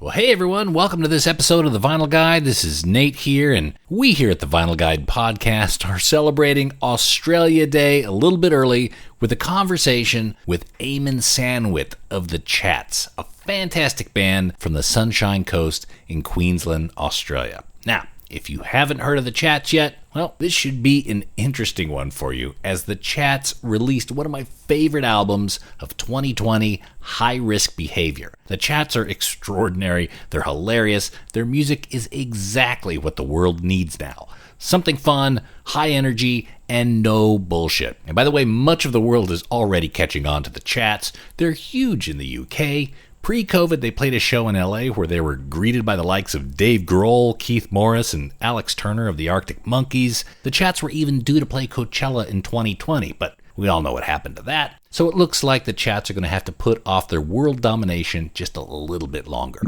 Well, hey everyone, welcome to this episode of The Vinyl Guide. This is Nate here, and we here at The Vinyl Guide podcast are celebrating Australia Day a little bit early with a conversation with Eamon Sandwith of The Chats, a fantastic band from the Sunshine Coast in Queensland, Australia. Now, if you haven't heard of The Chats yet, well, this should be an interesting one for you, as The Chats released one of my favorite albums of 2020, Risk Behaviour. The Chats are extraordinary, they're hilarious, their music is exactly what the world needs now. Something fun, high energy, and no bullshit. And by the way, much of the world is already catching on to The Chats. They're huge in the UK. Pre-COVID, they played a show in LA where they were greeted by the likes of Dave Grohl, Keith Morris, and Alex Turner of the Arctic Monkeys. The Chats were even due to play Coachella in 2020, but we all know what happened to that. So it looks like the Chats are going to have to put off their world domination just a little bit longer.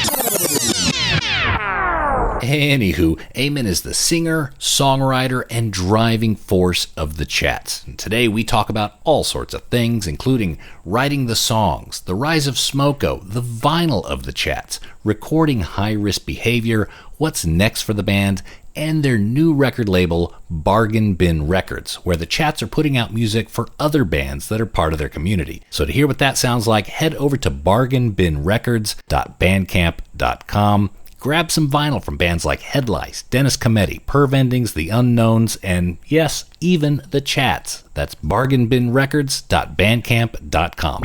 Anywho, Eamon is the singer, songwriter, and driving force of The Chats. And today we talk about all sorts of things, including writing the songs, the rise of Smoko, the vinyl of The Chats, recording Risk Behaviour, what's next for the band, and their new record label, Bargain Bin Records, where The Chats are putting out music for other bands that are part of their community. So to hear what that sounds like, head over to bargainbinrecords.bandcamp.com. Grab some vinyl from bands like Headlice, Dennis Cometti, Perv Endings, The Unknowns, and yes, even The Chats. That's bargainbinrecords.bandcamp.com.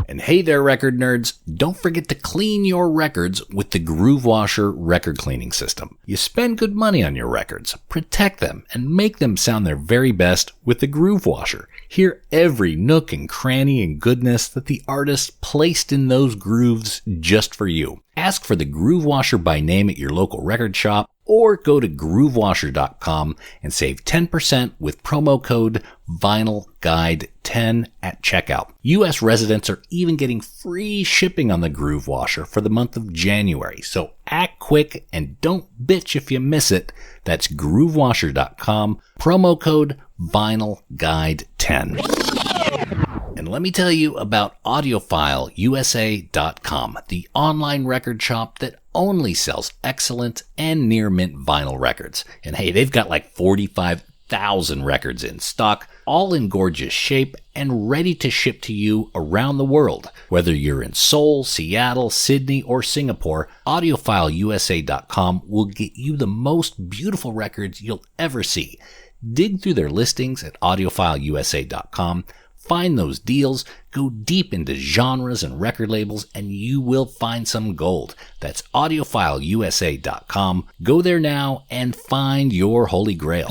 And hey there, record nerds, don't forget to clean your records with the Groove Washer record cleaning system. You spend good money on your records, protect them, and make them sound their very best with the Groove Washer. Hear every nook and cranny and goodness that the artist placed in those grooves just for you. Ask for the Groove Washer by name at your local record shop, or go to groovewasher.com and save 10% with promo code VinylGuide10 at checkout. U.S. residents are even getting free shipping on the Groove Washer for the month of January, so act quick and don't bitch if you miss it. That's groovewasher.com, promo code VinylGuide10. And let me tell you about AudiophileuSA.com, the online record shop that only sells excellent and near mint vinyl records. And hey, they've got like 45,000 records in stock, all in gorgeous shape and ready to ship to you around the world. Whether you're in Seoul, Seattle, Sydney, or Singapore, AudiophileuSA.com will get you the most beautiful records you'll ever see. Dig through their listings at AudiophileuSA.com. Find those deals, go deep into genres and record labels, and you will find some gold. That's AudiophileuSA.com. Go there now and find your holy grail.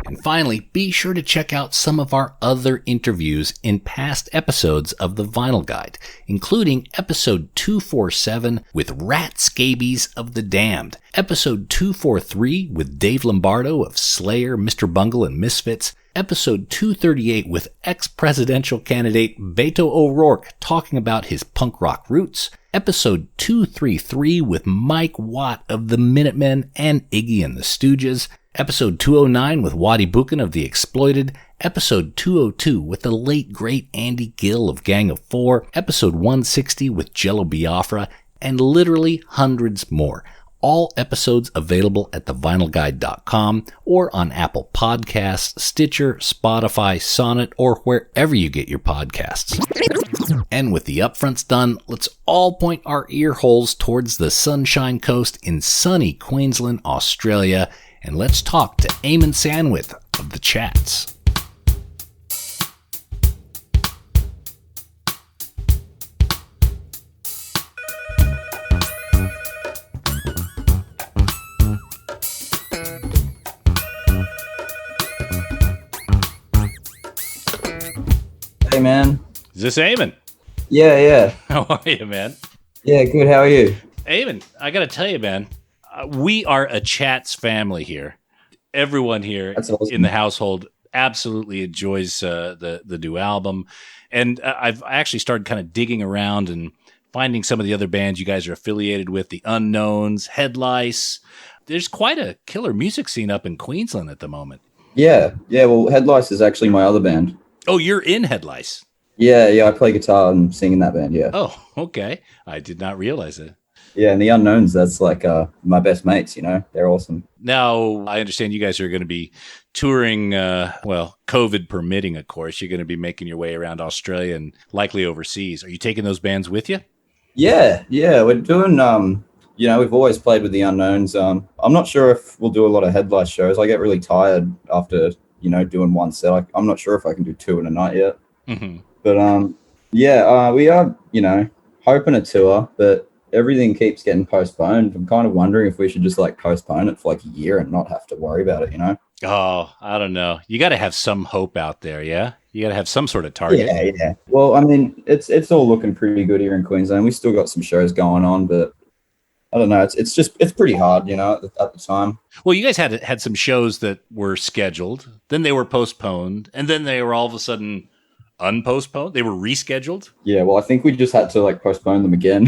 And finally, be sure to check out some of our other interviews in past episodes of The Vinyl Guide, including episode 247 with Rat Scabies of The Damned, episode 243 with Dave Lombardo of Slayer, Mr. Bungle, and Misfits, episode 238 with ex-presidential candidate Beto O'Rourke talking about his punk rock roots, episode 233 with Mike Watt of the Minutemen and Iggy and the Stooges, episode 209 with Waddy Buchan of The Exploited, episode 202 with the late great Andy Gill of Gang of Four, episode 160 with Jello Biafra, and literally hundreds more. All episodes available at thevinylguide.com or on Apple Podcasts, Stitcher, Spotify, Sonnet, or wherever you get your podcasts. And with the upfronts done, let's all point our ear holes towards the Sunshine Coast in sunny Queensland, Australia, and let's talk to Eamon Sandwith of The Chats. Hey, man. Is this Eamon? Yeah. How are you, man? Yeah, good. How are you? Eamon, I got to tell you, man, we are a Chats family here. Everyone here in the household absolutely enjoys the new album. And I've actually started kind of digging around and finding some of the other bands you guys are affiliated with, The Unknowns, Headlice. There's quite a killer music scene up in Queensland at the moment. Yeah. Well, Headlice is actually my other band. Oh, you're in Headlice? Yeah. I play guitar and sing in that band, yeah. Oh, okay. I did not realize it. Yeah, and the Unknowns, that's like my best mates, they're awesome. Now, I understand you guys are going to be touring, COVID permitting, of course. You're going to be making your way around Australia and likely overseas. Are you taking those bands with you? Yeah, we're doing, we've always played with the Unknowns. I'm not sure if we'll do a lot of headlight shows. I get really tired after, doing one set. I'm not sure if I can do two in a night yet. Mm-hmm. But, we are, hoping a tour, but everything keeps getting postponed. I'm kind of wondering if we should just like postpone it for like a year and not have to worry about it, Oh, I don't know. You got to have some hope out there, yeah? You got to have some sort of target. Yeah. Well, I mean, it's all looking pretty good here in Queensland. We still got some shows going on, but I don't know. It's pretty hard, at the time. Well, you guys had some shows that were scheduled, then they were postponed, and then they were all of a sudden unpostponed. They were rescheduled. Yeah, well, I think we just had to like postpone them again.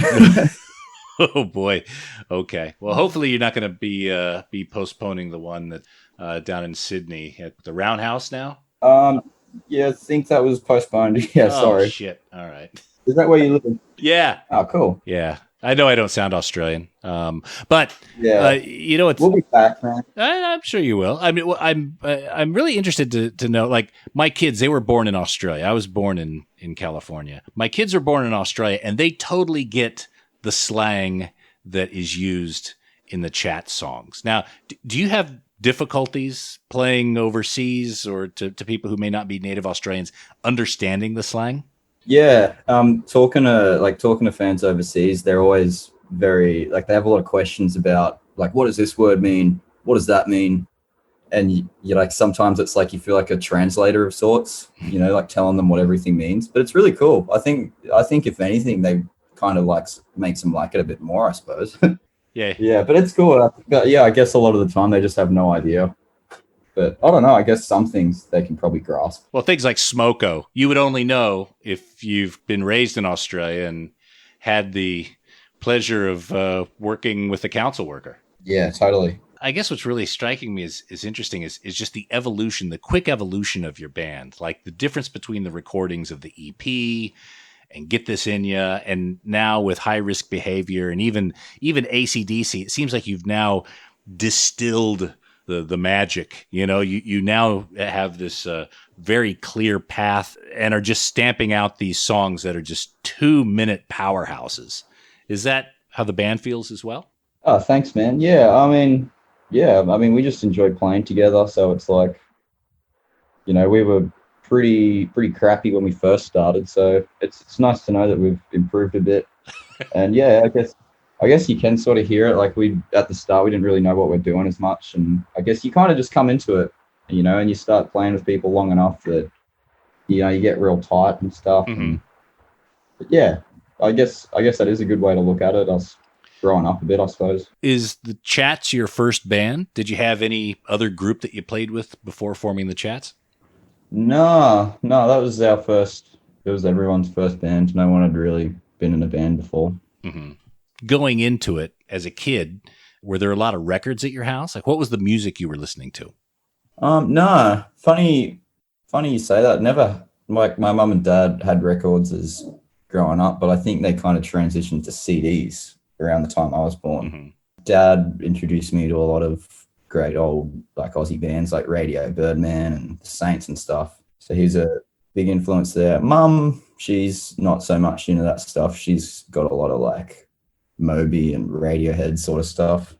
Oh boy. Okay. Well, hopefully you're not going to be postponing the one that down in Sydney at the Roundhouse now. Yeah, I think that was postponed. Yeah, sorry. Shit. All right. Is that where you live? Yeah. Oh, cool. Yeah. I know I don't sound Australian, but yeah, we'll be back, man. I'm sure you will. I mean, I'm really interested to know. Like my kids, they were born in Australia. I was born in California. My kids were born in Australia, and they totally get the slang that is used in the chat songs. Now, do you have difficulties playing overseas or to people who may not be native Australians understanding the slang? Yeah, talking to fans overseas, they're always very they have a lot of questions about like, what does this word mean? What does that mean? And you like sometimes it's like you feel like a translator of sorts, like telling them what everything means. But it's really cool. I think if anything, they kind of makes them like it a bit more, I suppose. Yeah, but it's cool. But yeah, I guess a lot of the time they just have no idea. But I don't know. I guess some things they can probably grasp. Well, things like smoko, you would only know if you've been raised in Australia and had the pleasure of working with a council worker. Yeah, totally. I guess what's really striking me is interesting is just the evolution, the quick evolution of your band, like the difference between the recordings of the EP and Get This In Ya, and now with High Risk Behavior and even AC/DC, it seems like you've now distilled the magic. You now have this very clear path and are just stamping out these songs that are just 2-minute powerhouses. Is that how the band feels as well? Oh, thanks, man. Yeah, I mean, we just enjoy playing together. So it's like, we were pretty crappy when we first started. So it's nice to know that we've improved a bit. And yeah, I guess you can sort of hear it. Like at the start, we didn't really know what we're doing as much. And I guess you kind of just come into it, and you start playing with people long enough that, you get real tight and stuff. Mm-hmm. But yeah, I guess that is a good way to look at it. Us growing up a bit, I suppose. Is the Chats your first band? Did you have any other group that you played with before forming the Chats? No, that was our first. It was everyone's first band. No one had really been in a band before. Mm-hmm. Going into it as a kid, were there a lot of records at your house? Like, what was the music you were listening to? No. Funny you say that. Never. Like my mum and dad had records as growing up, but I think they kind of transitioned to CDs around the time I was born. Mm-hmm. Dad introduced me to a lot of great old like Aussie bands like Radio, Birdman, and the Saints and stuff. So he's a big influence there. Mum, she's not so much into that stuff. She's got a lot of like Moby and Radiohead sort of stuff,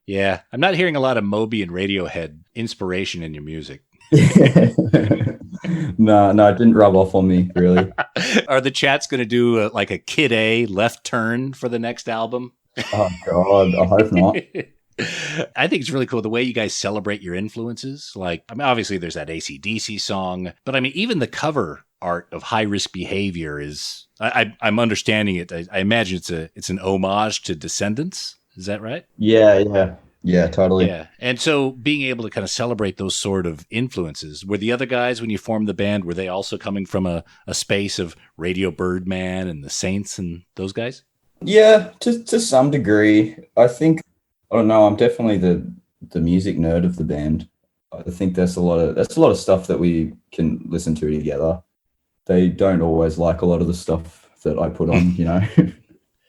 Yeah, I'm not hearing a lot of Moby and Radiohead inspiration in your music. No, it didn't rub off on me, really. Are the Chats going to do like a Kid A left turn for the next album? Oh, God, I hope not. I think it's really cool the way you guys celebrate your influences. Like, I mean, obviously there's that AC/DC song, but I mean, even the cover art of High Risk Behavior is, I'm understanding it. I imagine it's an homage to Descendants. Is that right? Yeah, totally. Yeah. And so being able to kind of celebrate those sort of influences, were the other guys, when you formed the band, were they also coming from a space of Radio Birdman and the Saints and those guys? Yeah, to some degree. I think, I don't know, I'm definitely the music nerd of the band. I think there's a lot of stuff that we can listen to together. They don't always like a lot of the stuff that I put on,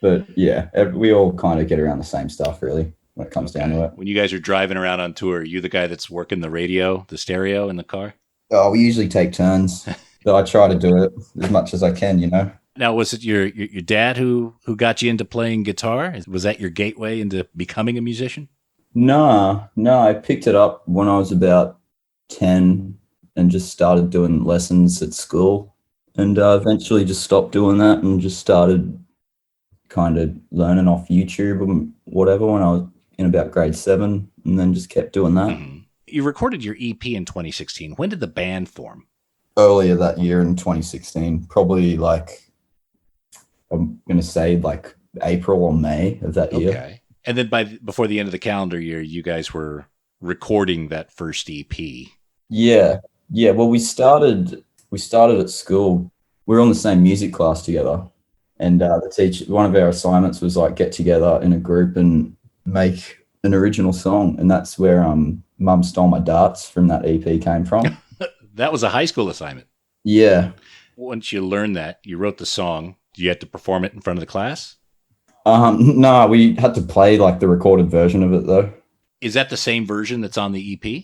But yeah, we all kind of get around the same stuff really when it comes down to it. When you guys are driving around on tour, are you the guy that's working the radio, the stereo in the car? Oh, we usually take turns, but I try to do it as much as I can, you know. Now, was it your dad who got you into playing guitar? Was that your gateway into becoming a musician? No, I picked it up when I was about 10 and just started doing lessons at school, and eventually just stopped doing that and just started kind of learning off YouTube and whatever when I was in about grade 7, and then just kept doing that. Mm-hmm. You recorded your EP in 2016. When did the band form? Earlier that year in 2016, probably like, I'm going to say like April or May of that year. Okay. And then before the end of the calendar year, you guys were recording that first EP. Yeah. Well, we started at school. We were on the same music class together, and the teacher, one of our assignments was like get together in a group and make an original song, and that's where Mum Stole My Darts from that EP came from. That was a high school assignment. Yeah. Once you learned that, you wrote the song. Do you have to perform it in front of the class? No, we had to play like the recorded version of it though. Is that the same version that's on the EP?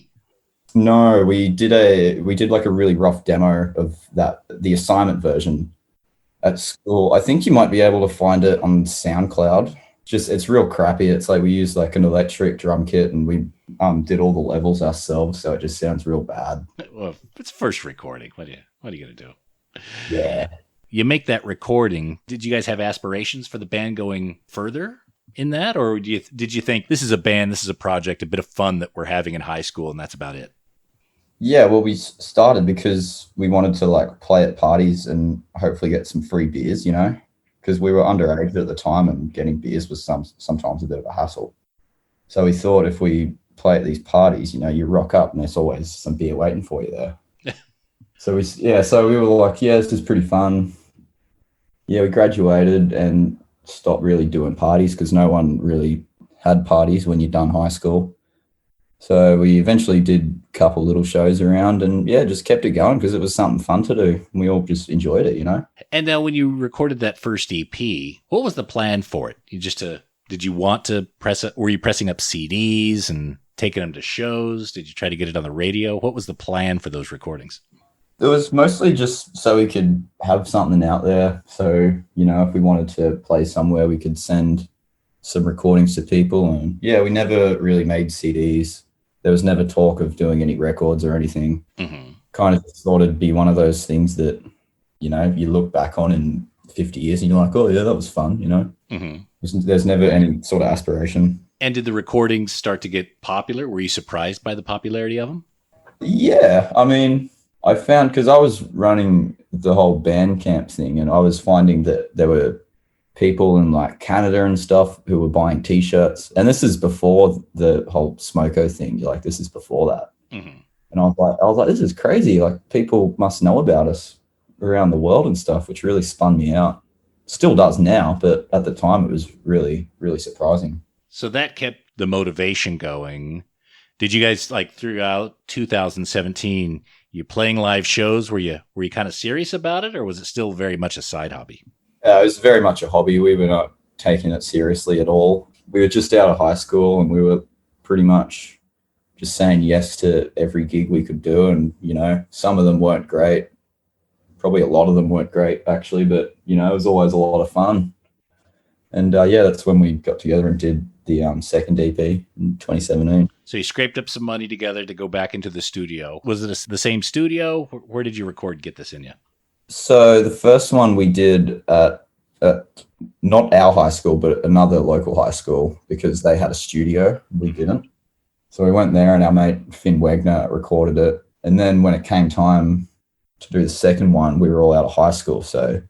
No, we did like a really rough demo of the assignment version at school. I think you might be able to find it on SoundCloud. It's real crappy. It's like we used like an electric drum kit and we did all the levels ourselves, so it just sounds real bad. Well, it's first recording. What are you going to do? Yeah. You make that recording. Did you guys have aspirations for the band going further in that? Or did you think this is a band, this is a project, a bit of fun that we're having in high school, and that's about it? Yeah, well, we started because we wanted to like play at parties and hopefully get some free beers, you know, because we were underage at the time and getting beers was sometimes a bit of a hassle. So we thought if we play at these parties, you know, you rock up and there's always some beer waiting for you there. So we were like, yeah, this is pretty fun. Yeah, we graduated and stopped really doing parties because no one really had parties when you're done high school. So we eventually did a couple little shows around and yeah, just kept it going because it was something fun to do. We all just enjoyed it, you know. And now when you recorded that first EP, what was the plan for it? Did you want to were you pressing up CDs and taking them to shows? Did you try to get it on the radio? What was the plan for those recordings? It was mostly just so we could have something out there. So, you know, if we wanted to play somewhere, we could send some recordings to people. And yeah, we never really made CDs. There was never talk of doing any records or anything. Mm-hmm. Kind of thought it'd be one of those things that, you know, you look back on in 50 years and you're like, oh yeah, that was fun, you know. Mm-hmm. There's never any sort of aspiration. And did the recordings start to get popular? Were you surprised by the popularity of them? Yeah, I mean, I found, because I was running the whole Bandcamp thing and I was finding that there were people in like Canada and stuff who were buying T-shirts. And this is before the whole Smoko thing. You're like, this is before that. Mm-hmm. And I was like, this is crazy. Like people must know about us around the world and stuff, which really spun me out. Still does now, but at the time it was really, really surprising. So that kept the motivation going. Did you guys like throughout 2017, you playing live shows? Were you kind of serious about it, or was it still very much a side hobby? It was very much a hobby. We were not taking it seriously at all. We were just out of high school and we were pretty much just saying yes to every gig we could do. And, you know, some of them weren't great. Probably a lot of them weren't great, actually. But, you know, it was always a lot of fun. And, yeah, that's when we got together and did the second EP in 2017. So you scraped up some money together to go back into the studio. Was it the same studio? Where did you record Get This In Ya? So the first one we did at not our high school, but another local high school because they had a studio. We didn't. So we went there and our mate Finn Wegner recorded it. And then when it came time to do the second one, we were all out of high school. So,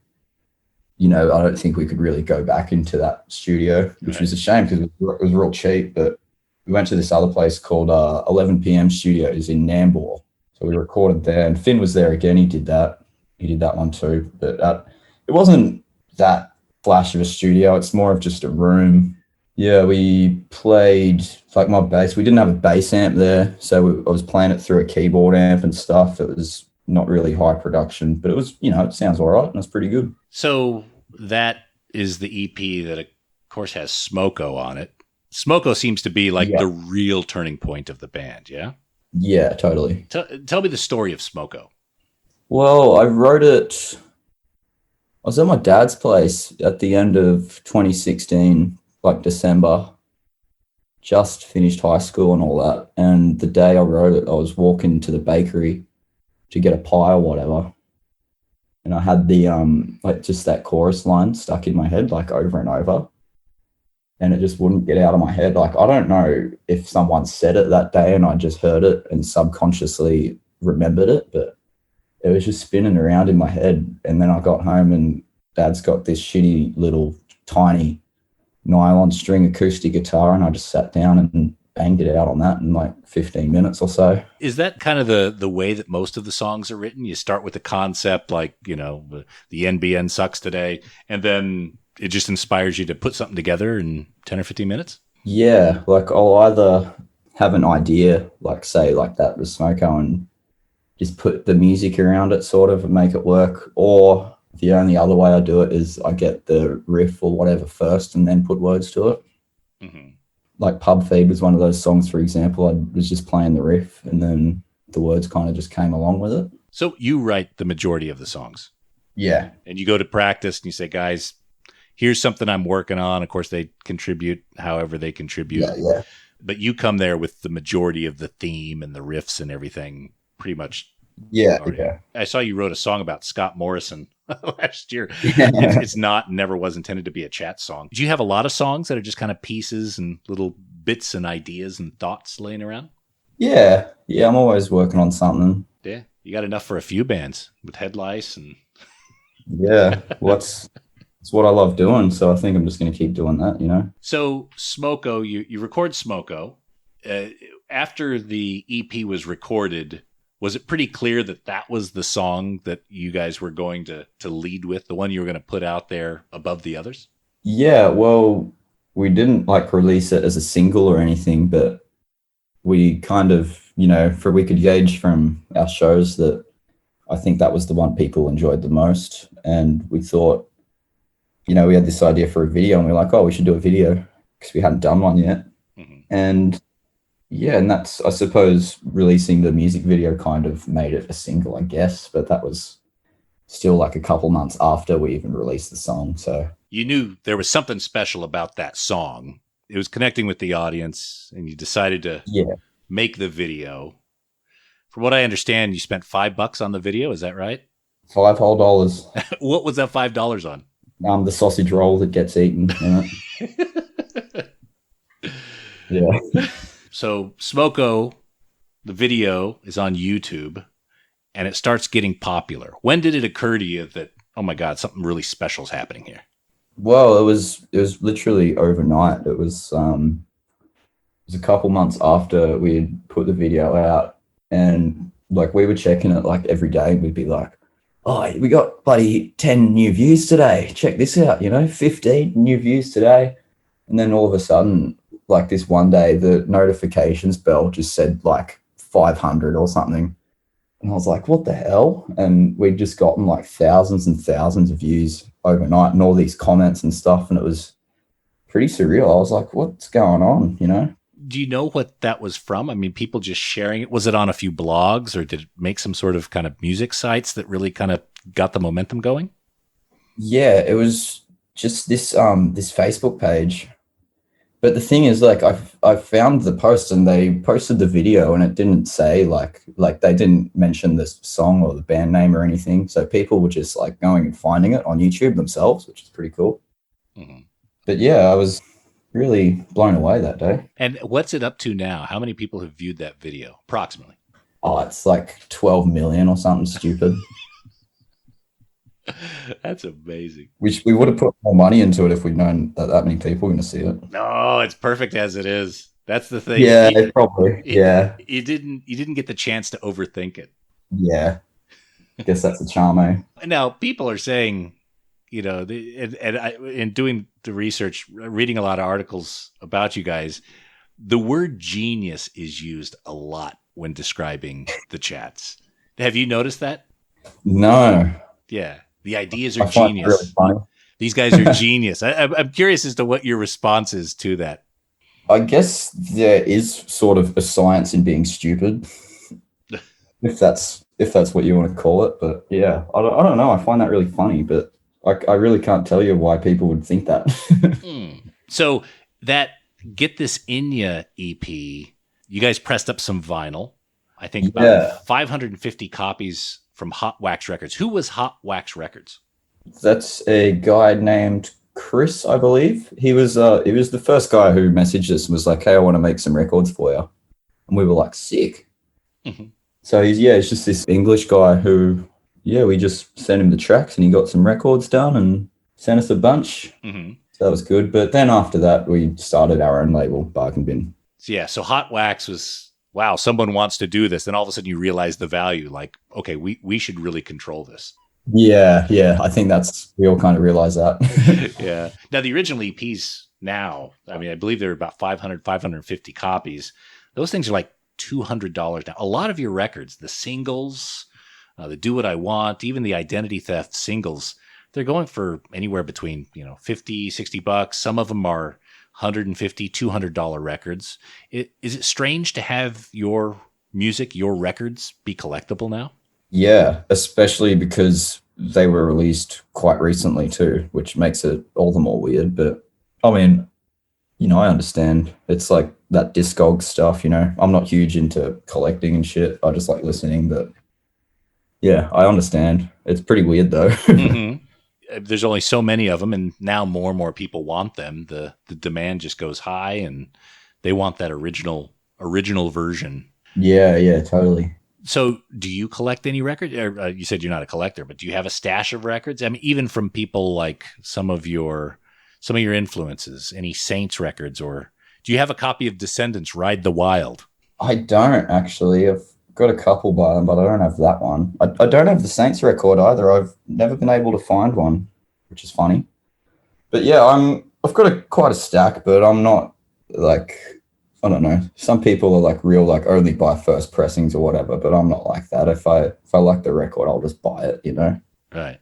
you know, I don't think we could really go back into that studio, which was a shame because it was real cheap. But we went to this other place called 11 PM Studios in Nambour. So we recorded there and Finn was there again. He did that one too. But it wasn't that flash of a studio. It's more of just a room. Yeah, we played like my bass. We didn't have a bass amp there. So I was playing it through a keyboard amp and stuff. It was not really high production, but it was, you know, it sounds all right and it's pretty good. So that is the EP that, of course, has Smoko on it. Smoko seems to be like the real turning point of the band, yeah? Yeah, totally. Tell me the story of Smoko. Well, I wrote it. I was at my dad's place at the end of 2016, like December. Just finished high school and all that. And the day I wrote it, I was walking to the bakery to get a pie or whatever. And I had the like just that chorus line stuck in my head like over and over. And it just wouldn't get out of my head. Like, I don't know if someone said it that day and I just heard it and subconsciously remembered it, but it was just spinning around in my head. And then I got home and Dad's got this shitty little tiny nylon string acoustic guitar, and I just sat down and banged it out on that in like 15 minutes or so. Is that kind of the way that most of the songs are written? You start with the concept, like, you know, the NBN sucks today, and then it just inspires you to put something together in 10 or 15 minutes? Yeah, like I'll either have an idea, like say like that with Smoko, and just put the music around it sort of and make it work, or the only other way I do it is I get the riff or whatever first and then put words to it. Mm-hmm. Like Pub Feed was one of those songs, for example. I was just playing the riff and then the words kind of just came along with it. So you write the majority of the songs? Yeah. And you go to practice and you say, guys, here's something I'm working on. Of course, they contribute however they contribute. Yeah. But you come there with the majority of the theme and the riffs and everything pretty much. Yeah. I saw you wrote a song about Scott Morrison last year. It's never was intended to be a chat song. Do you have a lot of songs that are just kind of pieces and little bits and ideas and thoughts laying around? Yeah. I'm always working on something. Yeah. You got enough for a few bands with Head Lice and. Yeah. It's what I love doing. So I think I'm just going to keep doing that, you know? So Smoko, you record Smoko. After the EP was recorded, was it pretty clear that that was the song that you guys were going to lead with, the one you were going to put out there above the others? Yeah, well, we didn't like release it as a single or anything, but we kind of, you know, we could gauge from our shows that I think that was the one people enjoyed the most. And we thought, you know, we had this idea for a video and we were like, oh, we should do a video because we hadn't done one yet. Mm-hmm. And yeah, and that's, I suppose, releasing the music video kind of made it a single, I guess, but that was still like a couple months after we even released the song. So you knew there was something special about that song. It was connecting with the audience, and you decided to make the video. From what I understand, you spent $5 on the video. Is that right? $5 whole. What was that $5 on? The sausage roll that gets eaten. Yeah. So Smoko, the video is on YouTube, and it starts getting popular. When did it occur to you that, oh my God, something really special is happening here? Well, it was literally overnight. It was a couple months after we had put the video out, and like we were checking it like every day. We'd be like, oh, we got bloody 10 new views today. Check this out, 15 new views today. And then all of a sudden, like this one day, the notifications bell just said like 500 or something. And I was like, what the hell? And we'd just gotten like thousands and thousands of views overnight and all these comments and stuff. And it was pretty surreal. I was like, what's going on, Do you know what that was from? I mean, people just sharing it. Was it on a few blogs, or did it make some sort of kind of music sites that really kind of got the momentum going? Yeah, it was just this Facebook page. But the thing is, like, I found the post and they posted the video and it didn't say like they didn't mention this song or the band name or anything. So people were just like going and finding it on YouTube themselves, which is pretty cool. Mm-hmm. But yeah, I was really blown away that day. And what's it up to now? How many people have viewed that video approximately? Oh, it's like 12 million or something stupid. That's amazing. We would have put more money into it if we'd known that many people were going to see it. No, it's perfect as it is. That's the thing. Yeah, probably. You didn't get the chance to overthink it. Yeah. I guess that's the charm, eh? Now, people are saying, in doing the research, reading a lot of articles about you guys, the word genius is used a lot when describing the chats. Have you noticed that? No. Yeah. The ideas are genius. Really funny. These guys are genius. I'm curious as to what your response is to that. I guess there is sort of a science in being stupid, if that's what you want to call it. But yeah, I don't know. I find that really funny, but I really can't tell you why people would think that. So that Get This In Ya EP, you guys pressed up some vinyl. I think about 550 copies from Hot Wax Records. Who was Hot Wax Records? That's a guy named Chris, I believe. He was the first guy who messaged us and was like, "Hey, I want to make some records for you," and we were like, "Sick." Mm-hmm. So he's just this English guy who, we just sent him the tracks and he got some records done and sent us a bunch. Mm-hmm. So that was good. But then after that, we started our own label, Bargain Bin. So Hot Wax was, wow, someone wants to do this. Then all of a sudden you realize the value, like, okay, we should really control this. Yeah. I think we all kind of realize that. Yeah. Now the original EPs now, I mean, I believe there are about 550 copies. Those things are like $200 now. A lot of your records, the singles, the Do What I Want, even the Identity Theft singles, they're going for anywhere between, $50, $60. Some of them are $150, $200 records. Is it strange to have your music, your records be collectible now? Yeah, especially because they were released quite recently too, which makes it all the more weird. But I mean, I understand. It's like that Discog stuff, I'm not huge into collecting and shit. I just like listening, but yeah, I understand. It's pretty weird though. Mm-hmm. There's only so many of them, and now more and more people want them. The demand just goes high, and they want that original version. Yeah, totally. So do you collect any records? You said you're not a collector, but do you have a stash of records? I mean, even from people like some of your influences, any Saints records, or do you have a copy of Descendants, Ride the Wild? I don't actually. I've got a couple by them, but I don't have that one. I don't have the Saints record either. I've never been able to find one, which is funny. But yeah, I've got quite a stack, but I'm not like, I don't know. Some people are like real, like only buy first pressings or whatever, but I'm not like that. If I like the record, I'll just buy it, Right.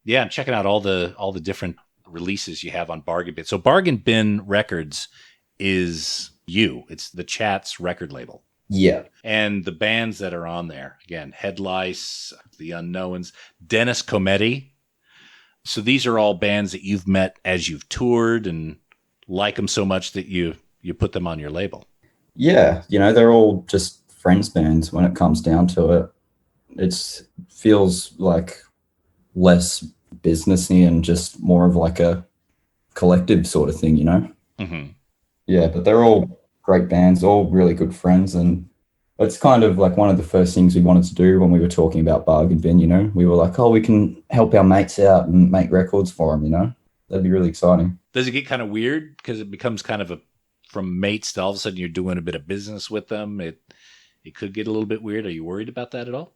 Yeah, I'm checking out all the different releases you have on Bargain Bin. So Bargain Bin Records is you. It's the Chat's record label. Yeah. And the bands that are on there, again, Head Lice, The Unknowns, Dennis Cometti. So these are all bands that you've met as you've toured and like them so much that you put them on your label. Yeah. They're all just friends bands when it comes down to it. It feels like less businessy and just more of like a collective sort of thing, Mm-hmm. Yeah, but they're all great bands, all really good friends, and it's kind of like one of the first things we wanted to do when we were talking about Bargain Bin, we were like, we can help our mates out and make records for them, that'd be really exciting. Does it get kind of weird because it becomes kind of from mates to all of a sudden you're doing a bit of business with them? It could get a little bit weird. Are you worried about that at all?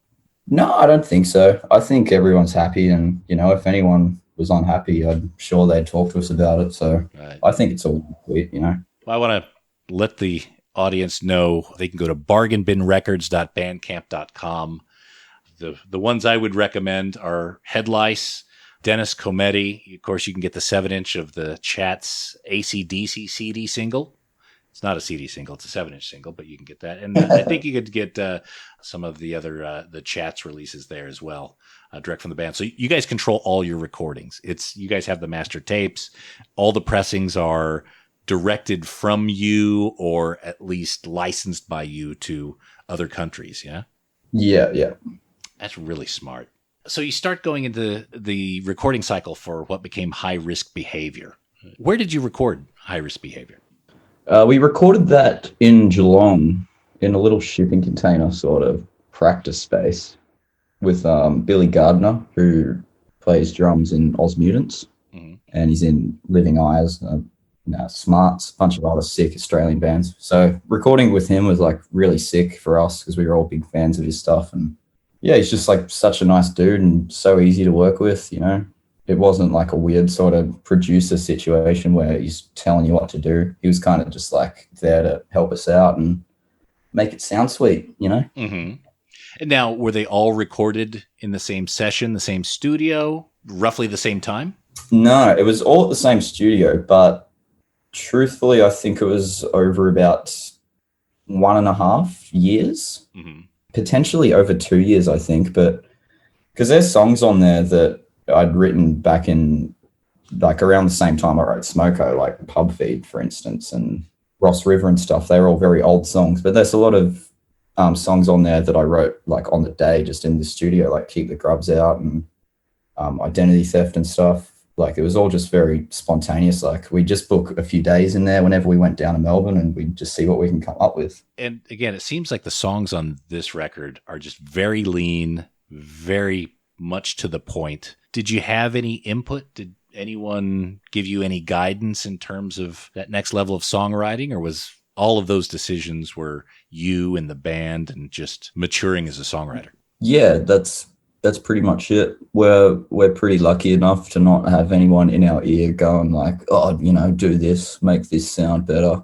No, I don't think so. I think everyone's happy, and if anyone was unhappy, I'm sure they'd talk to us about it. So right. I think it's all sweet, Well, I want to let the audience know they can go to bargainbinrecords.bandcamp.com. The ones I would recommend are Head Lice, Dennis Cometti. Of course, you can get the 7-inch of the Chat's AC/DC CD single. It's not a CD single; it's a 7-inch single, but you can get that. And I think you could get some of the other the Chat's releases there as well, direct from the band. So you guys control all your recordings. You guys have the master tapes. All the pressings are directed from you, or at least licensed by you to other countries. Yeah. Yeah. That's really smart. So you start going into the recording cycle for what became High Risk Behaviour. Where did you record High Risk Behaviour? We recorded that in Geelong in a little shipping container sort of practice space with Billy Gardner, who plays drums in Oz Mutants, and he's in Living Eyes, Smarts, a bunch of other sick Australian bands. So recording with him was like really sick for us because we were all big fans of his stuff. And yeah, he's just like such a nice dude and so easy to work with, It wasn't like a weird sort of producer situation where he's telling you what to do. He was kind of just like there to help us out and make it sound sweet, Mm-hmm. And now, were they all recorded in the same session, the same studio, roughly the same time? No, it was all at the same studio, but truthfully, I think it was over about 1.5 years, potentially over 2 years, I think. But because there's songs on there that I'd written back in like around the same time I wrote Smoko, like Pub Feed, for instance, and Ross River and stuff. They were all very old songs, but there's a lot of songs on there that I wrote like on the day, just in the studio, like Keep the Grubs Out and Identity Theft and stuff. Like it was all just very spontaneous. Like we just book a few days in there whenever we went down to Melbourne, and we just see what we can come up with. And again, it seems like the songs on this record are just very lean, very much to the point. Did you have any input? Did anyone give you any guidance in terms of that next level of songwriting, or was all of those decisions were you and the band and just maturing as a songwriter? Yeah, that's pretty much it. We're pretty lucky enough to not have anyone in our ear going like, oh, do this, make this sound better.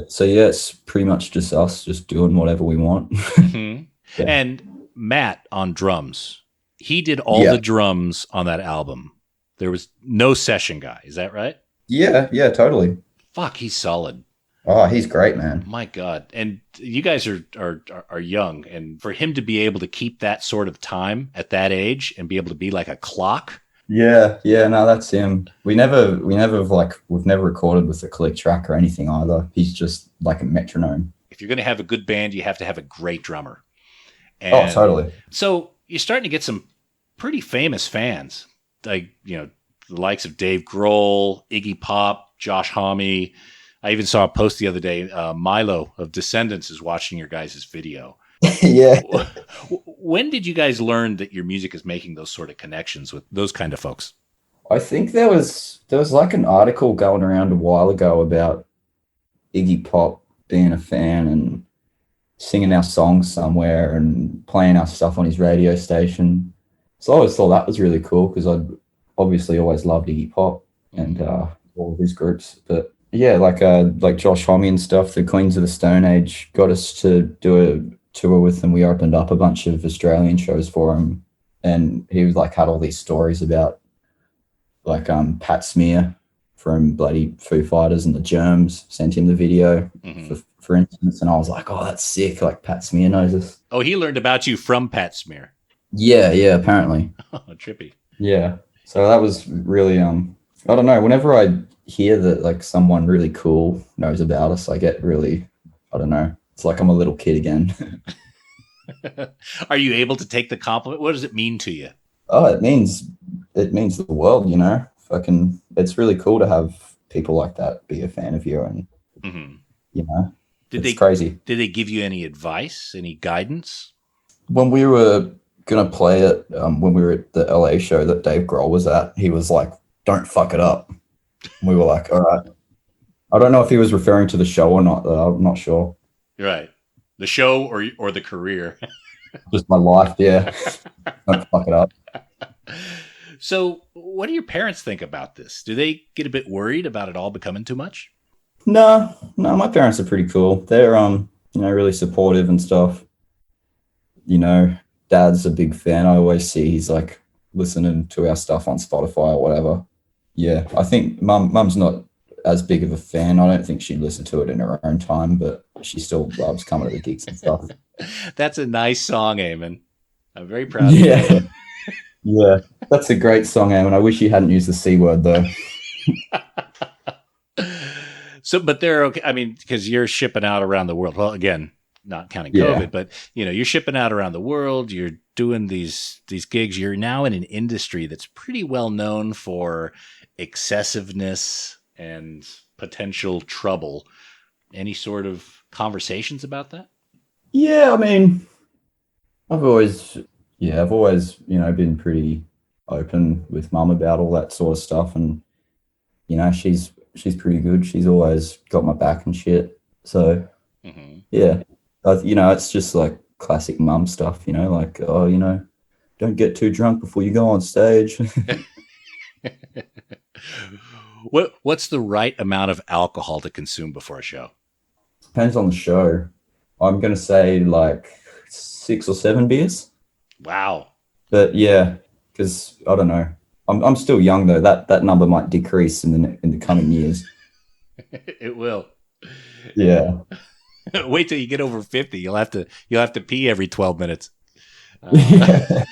So yeah, it's pretty much just us just doing whatever we want. Mm-hmm. Yeah. And Matt on drums, he did all the drums on that album. There was no session guy. Is that right? Yeah, totally. Fuck, he's solid. Oh, he's great, man. My God. And you guys are young, and for him to be able to keep that sort of time at that age and be able to be like a clock. Yeah, no, that's him. We've never recorded with a click track or anything either. He's just like a metronome. If you're going to have a good band, you have to have a great drummer. And totally. So you're starting to get some pretty famous fans, like, the likes of Dave Grohl, Iggy Pop, Josh Homme. I even saw a post the other day. Milo of Descendants is watching your guys' video. Yeah. When did you guys learn that your music is making those sort of connections with those kind of folks? I think there was like an article going around a while ago about Iggy Pop being a fan and singing our songs somewhere and playing our stuff on his radio station. So I always thought that was really cool because I'd obviously always loved Iggy Pop and all of his groups. But yeah, like Josh Homme and stuff, the Queens of the Stone Age got us to do a tour with them. We opened up a bunch of Australian shows for him, and he was like had all these stories about like Pat Smear from bloody Foo Fighters and the Germs sent him the video for instance, and I was like, oh, that's sick, like Pat Smear knows us. Oh, he learned about you from Pat Smear. Yeah, apparently. Oh, trippy. Yeah, so that was really I don't know, whenever I hear that like someone really cool knows about us, I get really, I don't know, it's like I'm a little kid again. Are you able to take the compliment? What does it mean to you? Oh, it means the world, fucking, it's really cool to have people like that be a fan of you, and it's crazy. Did they give you any advice, any guidance? When we were gonna play it, when we were at the LA show that Dave Grohl was at, he was like, don't fuck it up. And we were like, all right. I don't know if he was referring to the show or not, though. I'm not sure. Right. The show or the career? Just my life, yeah. Don't fuck it up. So what do your parents think about this? Do they get a bit worried about it all becoming too much? No, my parents are pretty cool. They're, really supportive and stuff. Dad's a big fan. I always see he's like listening to our stuff on Spotify or whatever. Yeah, I think mum's not as big of a fan. I don't think she'd listen to it in her own time, but she still loves coming to the gigs and stuff. That's a nice song, Eamon. I'm very proud of you. Yeah, that's a great song, Eamon. I wish you hadn't used the C word, though. So, but they're okay. I mean, because you're shipping out around the world. Well, again, not counting COVID, but you're shipping out around the world. You're doing these gigs. You're now in an industry that's pretty well known for excessiveness and potential trouble. Any sort of conversations about that? Yeah, I mean, I've always, been pretty open with mum about all that sort of stuff, and she's pretty good. She's always got my back and shit. So yeah, it's just like classic mum stuff, like, oh, don't get too drunk before you go on stage. What's the right amount of alcohol to consume before a show? Depends on the show. I'm going to say like 6 or 7 beers. Wow. But yeah, because I don't know. I'm still young though. That number might decrease in the coming years. It will. Yeah. Wait till you get over 50. You'll have to pee every 12 minutes. Yeah.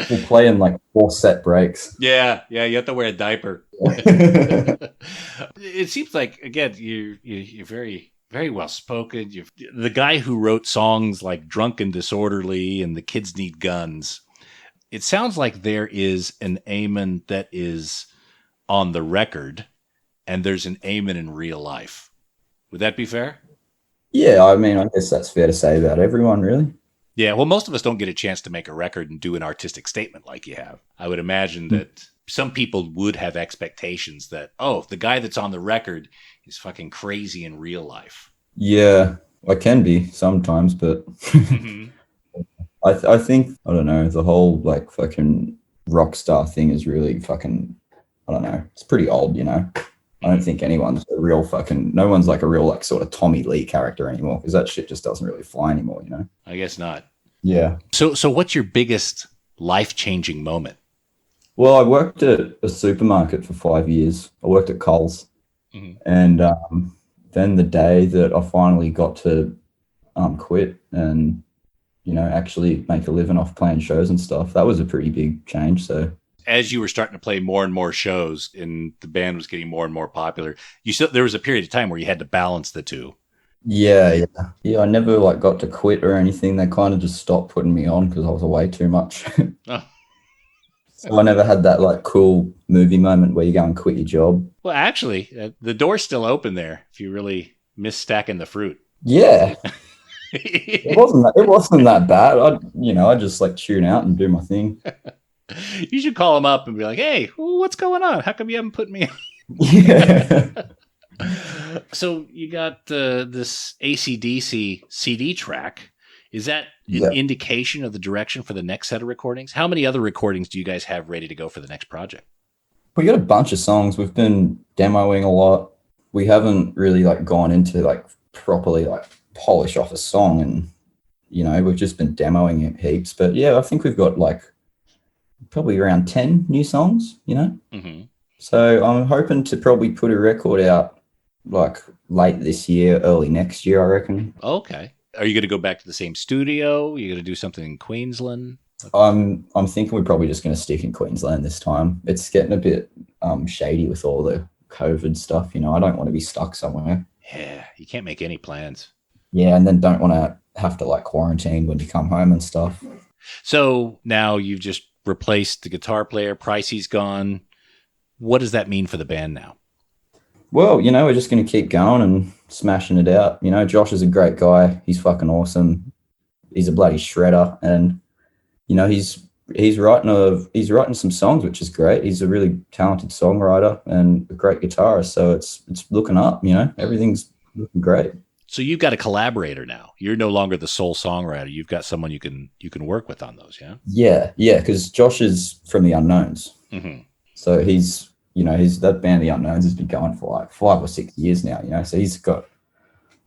We'll play in like 4 set breaks. Yeah, you have to wear a diaper. It seems like again you're very very well spoken. You're the guy who wrote songs like "Drunk and Disorderly" and "The Kids Need Guns." It sounds like there is an Eamon that is on the record, and there's an Eamon in real life. Would that be fair? Yeah, I mean, I guess that's fair to say about everyone, really. Yeah, well, most of us don't get a chance to make a record and do an artistic statement like you have. I would imagine that some people would have expectations that, oh, the guy that's on the record is fucking crazy in real life. Yeah, I can be sometimes, but I think, I don't know, the whole like fucking rock star thing is really fucking, I don't know, it's pretty old, you know. I don't think anyone's a real fucking, no one's like a real like sort of Tommy Lee character anymore, because that shit just doesn't really fly anymore, you know. I guess not. Yeah. So what's your biggest life-changing moment? Well, I worked at a supermarket for 5 years. I worked at Coles, and then the day that I finally got to quit and actually make a living off playing shows and stuff, that was a pretty big change. So as you were starting to play more and more shows and the band was getting more and more popular, there was a period of time where you had to balance the two. Yeah. I never like got to quit or anything. They kind of just stopped putting me on because I was away too much. Oh. So I never had that like cool movie moment where you go and quit your job. Well, actually, the door's still open there if you really miss stacking the fruit. Yeah. It wasn't that bad. I just like tune out and do my thing. You should call them up and be like, "Hey, what's going on? How come you haven't put me on?" Yeah. So you got this AC/DC CD track. Is that an indication of the direction for the next set of recordings? How many other recordings do you guys have ready to go for the next project? We got a bunch of songs. We've been demoing a lot. We haven't really like gone into like properly like polish off a song, and we've just been demoing it heaps. But yeah, I think we've got like probably around 10 new songs, So I'm hoping to probably put a record out like late this year, early next year, I reckon. Okay. Are you going to go back to the same studio? Are you going to do something in Queensland? I'm thinking we're probably just going to stick in Queensland this time. It's getting a bit shady with all the COVID stuff. I don't want to be stuck somewhere. Yeah, you can't make any plans. Yeah, and then don't want to have to like quarantine when you come home and stuff. So now you've just replaced the guitar player. Pricey's gone. What does that mean for the band now? Well, we're just going to keep going and smashing it out. Josh is a great guy. He's fucking awesome. He's a bloody shredder, and he's writing some songs, which is great. He's a really talented songwriter and a great guitarist. So it's looking up. Everything's looking great. So you've got a collaborator now. You're no longer the sole songwriter. You've got someone you can work with on those. Yeah. Yeah. Because Josh is from the Unknowns. Mm-hmm. So he's that band, The Unknowns, has been going for like 5 or 6 years now, so he's got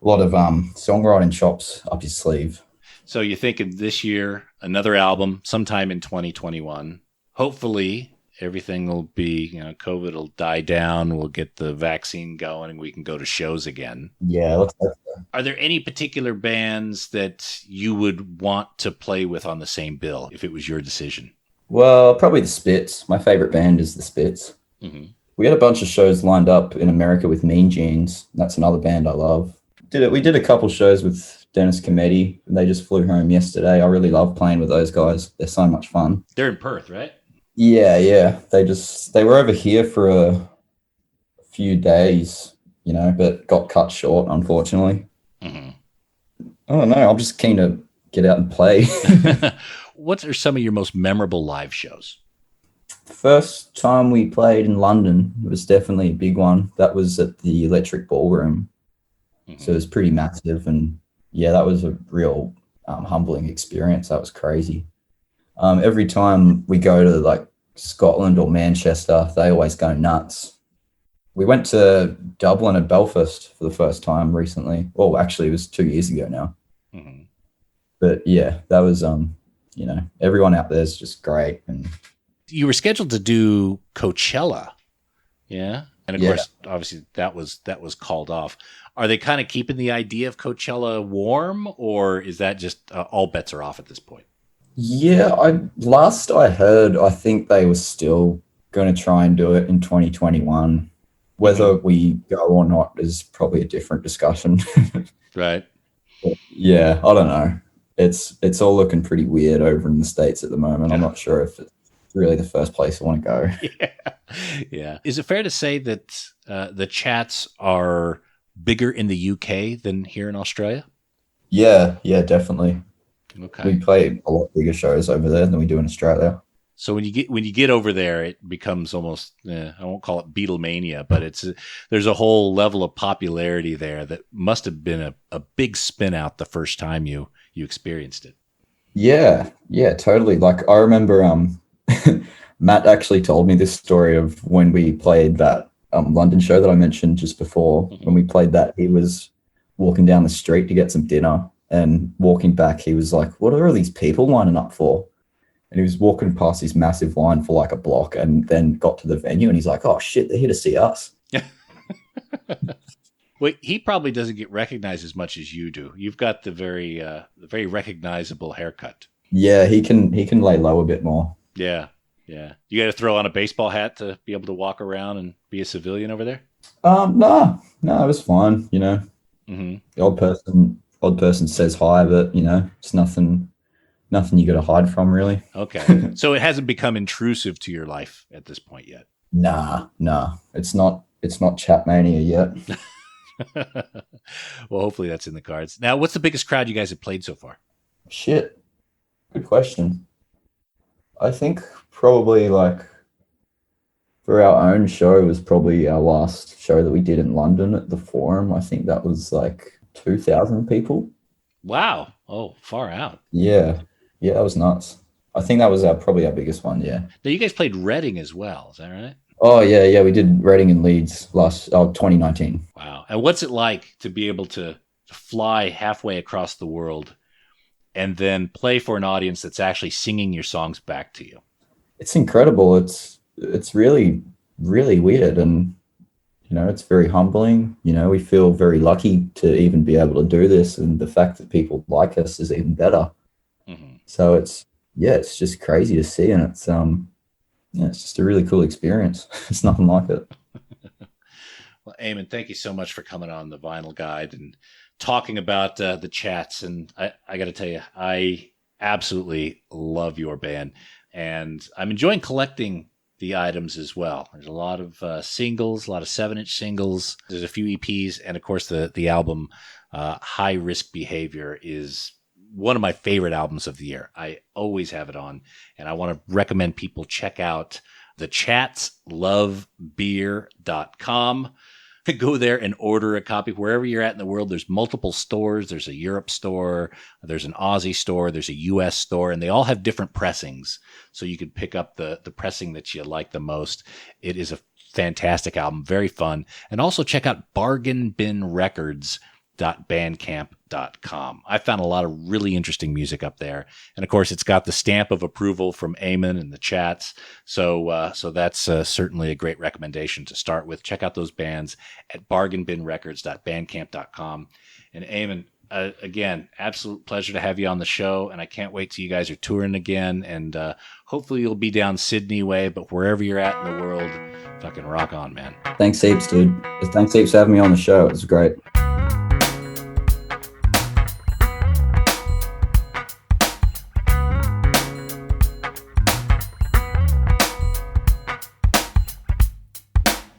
a lot of songwriting chops up his sleeve. So you're thinking this year, another album sometime in 2021. Hopefully everything will be, COVID will die down. We'll get the vaccine going and we can go to shows again. Yeah. Let's hope so. Are there any particular bands that you would want to play with on the same bill if it was your decision? Well, probably the Spits. My favorite band is the Spits. Mm-hmm. We had a bunch of shows lined up in America with Mean Jeans. That's another band I love. We did a couple shows with Dennis Cometti, and they just flew home yesterday. I really love playing with those guys. They're so much fun. They're in Perth, right? Yeah. They were over here for a few days, but got cut short, unfortunately. Mm-hmm. I don't know. I'm just keen to get out and play. What are some of your most memorable live shows? First time we played in London, it was definitely a big one. That was at the Electric Ballroom. Mm-hmm. So it was pretty massive. And yeah, that was a real humbling experience. That was crazy. Every time we go to like Scotland or Manchester, they always go nuts. We went to Dublin and Belfast for the first time recently. Well, actually, it was 2 years ago now. Mm-hmm. But yeah, that was, everyone out there is just great. And You were scheduled to do Coachella. Yeah. And of course, obviously that was called off. Are they kind of keeping the idea of Coachella warm, or is that just all bets are off at this point? Yeah, last I heard, I think they were still going to try and do it in 2021. Whether we go or not is probably a different discussion. Right. But yeah, I don't know. It's all looking pretty weird over in the States at the moment. I'm not sure if it's really the first place I want to go. Yeah. Is it fair to say that the chats are bigger in the UK than here in Australia? Yeah, definitely. Okay. We play a lot bigger shows over there than we do in Australia. So when you get over there, it becomes almost I won't call it Beatlemania, but there's a whole level of popularity there that must have been a big spin out the first time you experienced it. Yeah, totally. Like I remember Matt actually told me this story of when we played that London show that I mentioned just before. When we played that, he was walking down the street to get some dinner, and walking back, he was like, "What are all these people lining up for?" And he was walking past this massive line for like a block, and then got to the venue, and he's like, "Oh shit, they're here to see us." Well, he probably doesn't get recognized as much as you do. You've got the very recognizable haircut. Yeah, he can lay low a bit more. Yeah. You got to throw on a baseball hat to be able to walk around and be a civilian over there? No, it was fine. You know, the odd person says hi, but you know, it's nothing you got to hide from, really. Okay, so it hasn't become intrusive to your life at this point yet. Nah, it's not chat mania yet. Well, hopefully that's in the cards. Now, what's the biggest crowd you guys have played so far? Shit, good question. I think probably like for our own show was probably our last show that we did in London at the Forum. I think that was like 2,000 people. Wow. Oh, far out. Yeah, that was nuts. I think that was probably our biggest one, yeah. Now, you guys played Reading as well, is that right? Oh, yeah, we did Reading and Leeds 2019. Wow. And what's it like to be able to fly halfway across the world and then play for an audience that's actually singing your songs back to you? It's incredible. It's really, really weird. And, you know, it's very humbling. You know, we feel very lucky to even be able to do this. And the fact that people like us is even better. Mm-hmm. So it's just crazy to see. And it's just a really cool experience. It's nothing like it. Well, Eamon, thank you so much for coming on the Vinyl Guide and talking about the chats. And I got to tell you, I absolutely love your band. And I'm enjoying collecting the items as well. There's a lot of singles, a lot of 7-inch singles. There's a few EPs. And, of course, the album High Risk Behaviour is one of my favorite albums of the year. I always have it on. And I want to recommend people check out the chats, lovebeer.com. Go there and order a copy wherever you're at in the world. There's multiple stores. There's a Europe store. There's an Aussie store. There's a US store, and they all have different pressings. So you can pick up the pressing that you like the most. It is a fantastic album, very fun. And also check out bargainbinrecords.bandcamp.com. I found a lot of really interesting music up there. And of course, it's got the stamp of approval from Eamon and the chats. So that's certainly a great recommendation to start with. Check out those bands at bargainbinrecords.bandcamp.com. And Eamon, again, absolute pleasure to have you on the show. And I can't wait till you guys are touring again. And hopefully you'll be down Sydney way, but wherever you're at in the world, fucking rock on, man. Thanks heaps, dude. Thanks heaps for having me on the show. It was great.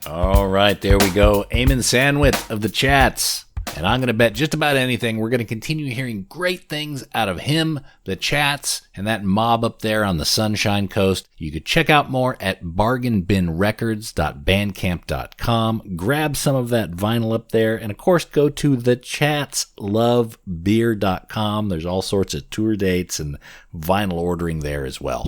All right, there we go. Eamon Sandwith of the chats. And I'm going to bet just about anything we're going to continue hearing great things out of him, the chats, and that mob up there on the Sunshine Coast. You could check out more at bargainbinrecords.bandcamp.com. Grab some of that vinyl up there. And, of course, go to thechatslovebeer.com. There's all sorts of tour dates and vinyl ordering there as well.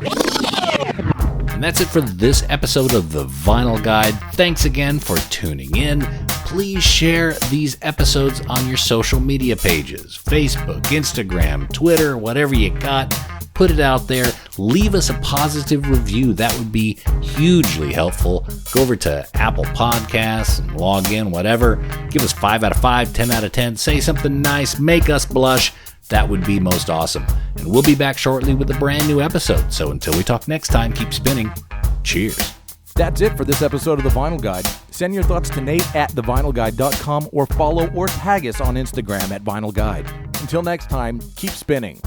And that's it for this episode of The Vinyl Guide. Thanks again for tuning in. Please share these episodes on your social media pages, Facebook, Instagram, Twitter, whatever you got. put it out there. Leave us a positive review. That would be hugely helpful. Go over to Apple Podcasts and log in, whatever. Give us 5 out of 5, 10 out of 10. Say something nice. Make us blush. That would be most awesome. And we'll be back shortly with a brand new episode. So until we talk next time, keep spinning. Cheers. That's it for this episode of The Vinyl Guide. Send your thoughts to Nate at thevinylguide.com or follow or tag us on Instagram at Vinyl Guide. Until next time, keep spinning.